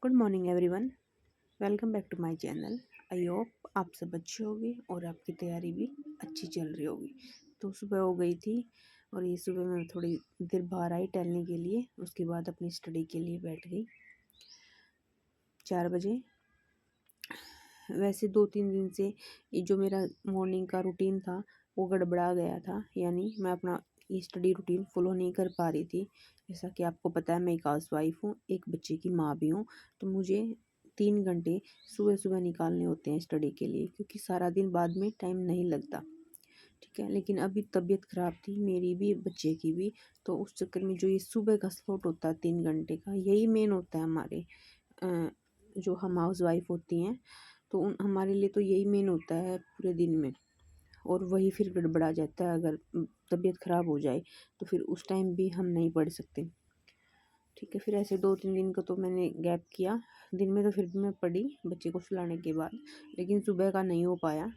Good morning everyone, welcome back to my channel. I hope आप सब अच्छे होंगे और आपकी तैयारी भी अच्छी चल रही होगी। तो सुबह हो गई थी और ये सुबह मैं थोड़ी देर बाहर आई टहलने के लिए। उसके बाद अपनी स्टडी के लिए बैठ गई 4 बजे। वैसे 2-3 दिन से ये जो मेरा मॉर्निंग का रूटीन था वो गड़बड़ा गया था, यानी मैं अपना ये स्टडी रूटीन फॉलो नहीं कर पा रही थी। जैसा कि आपको पता है मैं एक हाउस वाइफ हूँ, एक बच्चे की माँ भी हूँ। तो मुझे 3 घंटे सुबह सुबह निकालने होते हैं स्टडी के लिए, क्योंकि सारा दिन बाद में टाइम नहीं लगता। ठीक है, लेकिन अभी तबीयत ख़राब थी मेरी भी बच्चे की भी, तो उस चक्कर में जो ये सुबह का स्लॉट होता है 3 घंटे का, यही मेन होता है हमारे जो हम हाउस वाइफ होती हैं। तो हमारे लिए तो यही मेन होता है पूरे दिन में, और वही फिर गड़बड़ा जाता है। अगर तबीयत ख़राब हो जाए तो फिर उस टाइम भी हम नहीं पढ़ सकते। ठीक है, फिर ऐसे 2-3 दिन का तो मैंने गैप किया। दिन में तो फिर भी मैं पढ़ी बच्चे को सुलाने के बाद, लेकिन सुबह का नहीं हो पाया।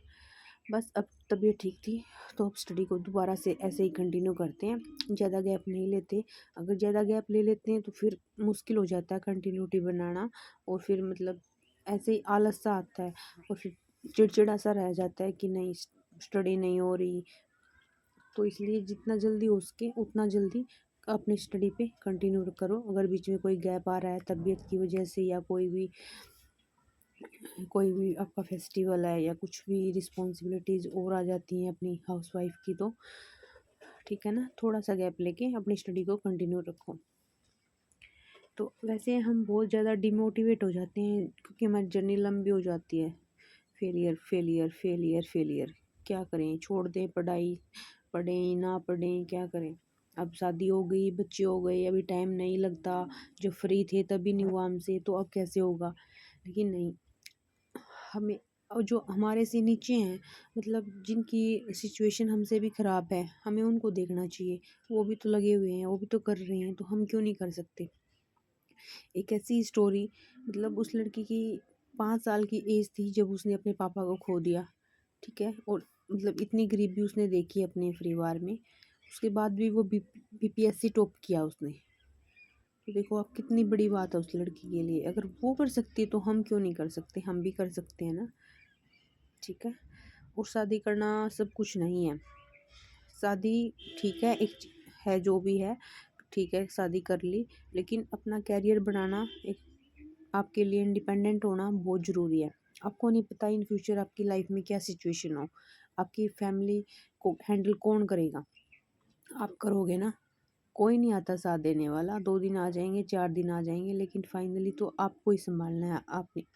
बस अब तबीयत ठीक थी तो अब स्टडी को दोबारा से ऐसे ही कंटिन्यू करते हैं, ज़्यादा गैप नहीं लेते। अगर ज़्यादा गैप ले लेते हैं तो फिर मुश्किल हो जाता है कंटिन्यूटी बनाना, और फिर मतलब ऐसे ही आलस सा आता है और फिर चिड़चिड़ा सा रह जाता है कि नहीं स्टडी नहीं हो रही। तो इसलिए जितना जल्दी हो सके उतना जल्दी अपनी स्टडी पे कंटिन्यू करो। अगर बीच में कोई गैप आ रहा है तबीयत की वजह से, या कोई भी आपका फेस्टिवल है या कुछ भी रिस्पॉन्सिबिलिटीज़ और आ जाती हैं अपनी हाउसवाइफ की, तो ठीक है ना, थोड़ा सा गैप लेके अपनी स्टडी को कंटिन्यू रखो। तो वैसे हम बहुत ज़्यादा डिमोटिवेट हो जाते हैं क्योंकि हमारी जर्नी लंबी हो जाती है। फेलियर फेलियर फेलियर फेलियर, क्या करें, छोड़ दें पढ़ाई, पढ़ें ना पढ़ें, क्या करें। अब शादी हो गई, बच्चे हो गए, अभी टाइम नहीं लगता। जब फ्री थे तभी नहीं हुआ हमसे, तो अब कैसे होगा। लेकिन नहीं, हमें और जो हमारे से नीचे हैं, मतलब जिनकी सिचुएशन हमसे भी ख़राब है, हमें उनको देखना चाहिए। वो भी तो लगे हुए हैं, वो भी तो कर रहे हैं, तो हम क्यों नहीं कर सकते। एक ऐसी स्टोरी, मतलब उस लड़की की 5 साल की एज थी जब उसने अपने पापा को खो दिया। ठीक है, और मतलब इतनी गरीबी उसने देखी अपने परिवार में, उसके बाद भी वो बीपीएससी टॉप किया उसने। तो देखो आप, कितनी बड़ी बात है उस लड़की के लिए। अगर वो कर सकती है तो हम क्यों नहीं कर सकते, हम भी कर सकते हैं ना। ठीक है, और शादी करना सब कुछ नहीं है। शादी ठीक है, एक है जो भी है, ठीक है शादी कर ली, लेकिन अपना कैरियर बनाना, एक आपके लिए इंडिपेंडेंट होना बहुत ज़रूरी है। आपको नहीं पता इन फ्यूचर आपकी लाइफ में क्या सिचुएशन हो, आपकी फैमिली को हैंडल कौन करेगा। आप करोगे ना, कोई नहीं आता साथ देने वाला। 2 दिन आ जाएंगे, 4 दिन आ जाएंगे, लेकिन फाइनली तो आपको ही संभालना है। आपने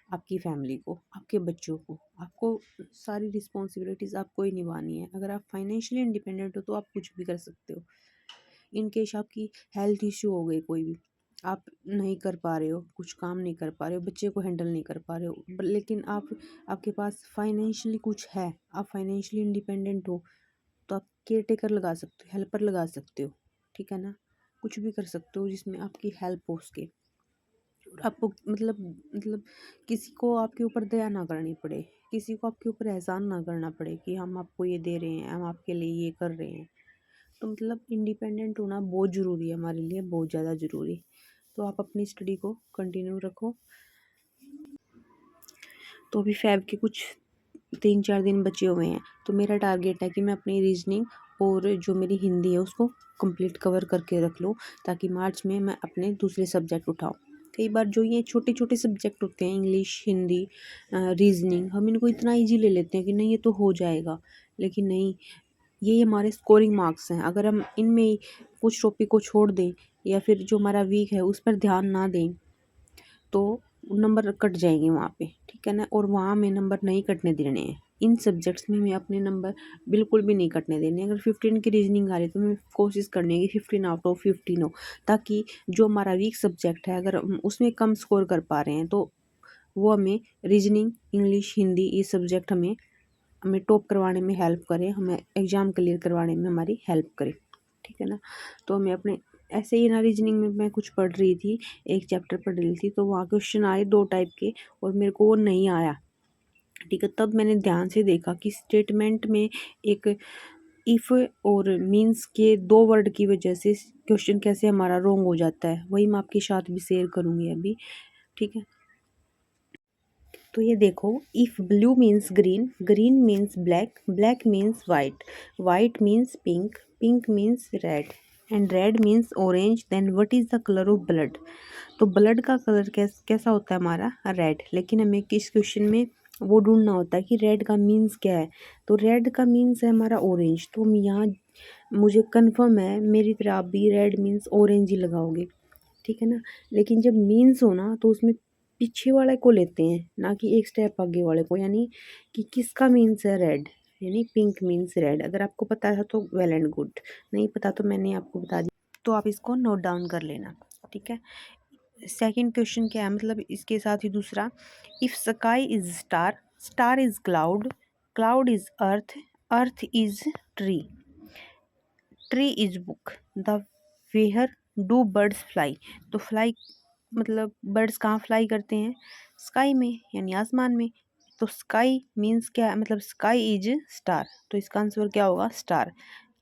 आपकी फैमिली को, आपके बच्चों को, आपको सारी रिस्पॉन्सिबिलिटीज़ आपको ही निभानी है। अगर आप फाइनेंशियली इंडिपेंडेंट हो तो आप कुछ भी कर सकते हो। इन केस आपकी हेल्थ इश्यू हो गई कोई भी, आप नहीं कर पा रहे हो, कुछ काम नहीं कर पा रहे हो, बच्चे को हैंडल नहीं कर पा रहे हो, लेकिन आपके पास फाइनेंशियली कुछ है, आप फाइनेंशियली इंडिपेंडेंट हो, तो आप केयर टेकर लगा सकते हो, हेल्पर लगा सकते हो। ठीक है ना, कुछ भी कर सकते हो जिसमें आपकी हेल्प हो सके, और आपको मतलब किसी को आपके ऊपर दया ना करनी पड़े, किसी को आपके ऊपर एहसान ना करना पड़े कि हम आपको ये दे रहे हैं, हम आपके लिए ये कर रहे हैं। तो मतलब इंडिपेंडेंट होना बहुत ज़रूरी है हमारे लिए, बहुत ज़्यादा ज़रूरी। तो आप अपनी स्टडी को कंटिन्यू रखो। तो अभी फैब के कुछ 3-4 दिन बचे हुए हैं, तो मेरा टारगेट है कि मैं अपनी रीजनिंग और जो मेरी हिंदी है उसको कंप्लीट कवर करके रख लूँ, ताकि मार्च में मैं अपने दूसरे सब्जेक्ट उठाऊँ। कई बार जो ये छोटे छोटे सब्जेक्ट होते हैं, इंग्लिश, हिंदी, रीजनिंग, हम इनको इतना ईजी ले लेते हैं कि नहीं ये तो हो जाएगा, लेकिन नहीं, ये हमारे स्कोरिंग मार्क्स हैं। अगर हम इनमें ही कुछ टॉपिक को छोड़ दें या फिर जो हमारा वीक है उस पर ध्यान ना दें, तो नंबर कट जाएंगे वहाँ पे। ठीक है ना, और वहाँ में नंबर नहीं कटने देने हैं। इन सब्जेक्ट्स में मैं अपने नंबर बिल्कुल भी नहीं कटने देने। अगर 15 की रीजनिंग आ रही है तो मैं कोशिश करनी है कि 15 आउट ऑफ 15 हो, ताकि जो हमारा वीक सब्जेक्ट है अगर हम उसमें कम स्कोर कर पा रहे हैं तो वो हमें रीजनिंग, इंग्लिश, हिंदी, ये सब्जेक्ट हमें टॉप करवाने में हेल्प करे, हमें एग्ज़ाम क्लियर करवाने में हमारी हेल्प करे। ठीक है ना, तो हमें अपने ऐसे ही ना, रीजनिंग में मैं कुछ पढ़ रही थी, एक चैप्टर पढ़ रही थी, तो वहाँ क्वेश्चन आए 2 टाइप के और मेरे को वो नहीं आया। ठीक है, तब मैंने ध्यान से देखा कि स्टेटमेंट में एक इफ़ और मीन्स के 2 वर्ड की वजह से क्वेश्चन कैसे हमारा रॉन्ग हो जाता है। वही मैं आपके साथ भी शेयर करूँगी अभी। ठीक है। तो ये देखो, if blue means green, green means black, black means white, white means pink, pink means red and red means orange, then what is the colour of blood. तो ब्लड का कलर कैसा होता है हमारा, रेड। लेकिन हमें किस क्वेश्चन में वो ढूंढना होता है कि रेड का मीन्स क्या है। तो रेड का मीन्स है हमारा ऑरेंज। तो हम यहाँ, मुझे कंफर्म है मेरी तरह आप भी रेड मीन्स ऑरेंज ही लगाओगे, ठीक है ना। लेकिन जब मीन्स हो ना तो उसमें पीछे वाले को लेते हैं, ना कि एक स्टेप आगे वाले को, यानी कि किसका मीन्स है रेड, यानी पिंक मीन्स रेड। अगर आपको पता है तो वेल एंड गुड, नहीं पता तो मैंने आपको बता दिया, तो आप इसको नोट डाउन कर लेना, ठीक है। सेकंड क्वेश्चन क्या है, मतलब इसके साथ ही दूसरा, if sky is star, star is cloud, cloud is earth, earth is tree, tree is book, the where do birds fly. तो फ्लाई मतलब बर्ड्स कहाँ फ्लाई करते हैं, स्काई में, यानी आसमान में। तो स्काई मीन्स क्या है, मतलब स्काई इज स्टार, तो इसका आंसर क्या होगा, स्टार।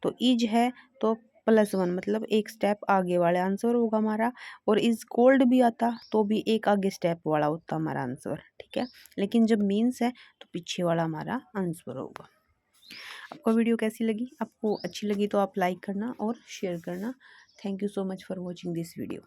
तो इज है तो +1, मतलब एक स्टेप आगे वाला आंसर होगा हमारा। और इज कोल्ड भी आता तो भी एक आगे स्टेप वाला होता हमारा आंसर, ठीक है। लेकिन जब मीन्स है तो पीछे वाला हमारा आंसर होगा। आपको वीडियो कैसी लगी, आपको अच्छी लगी तो आप लाइक करना और शेयर करना। Thank you so much for watching this video.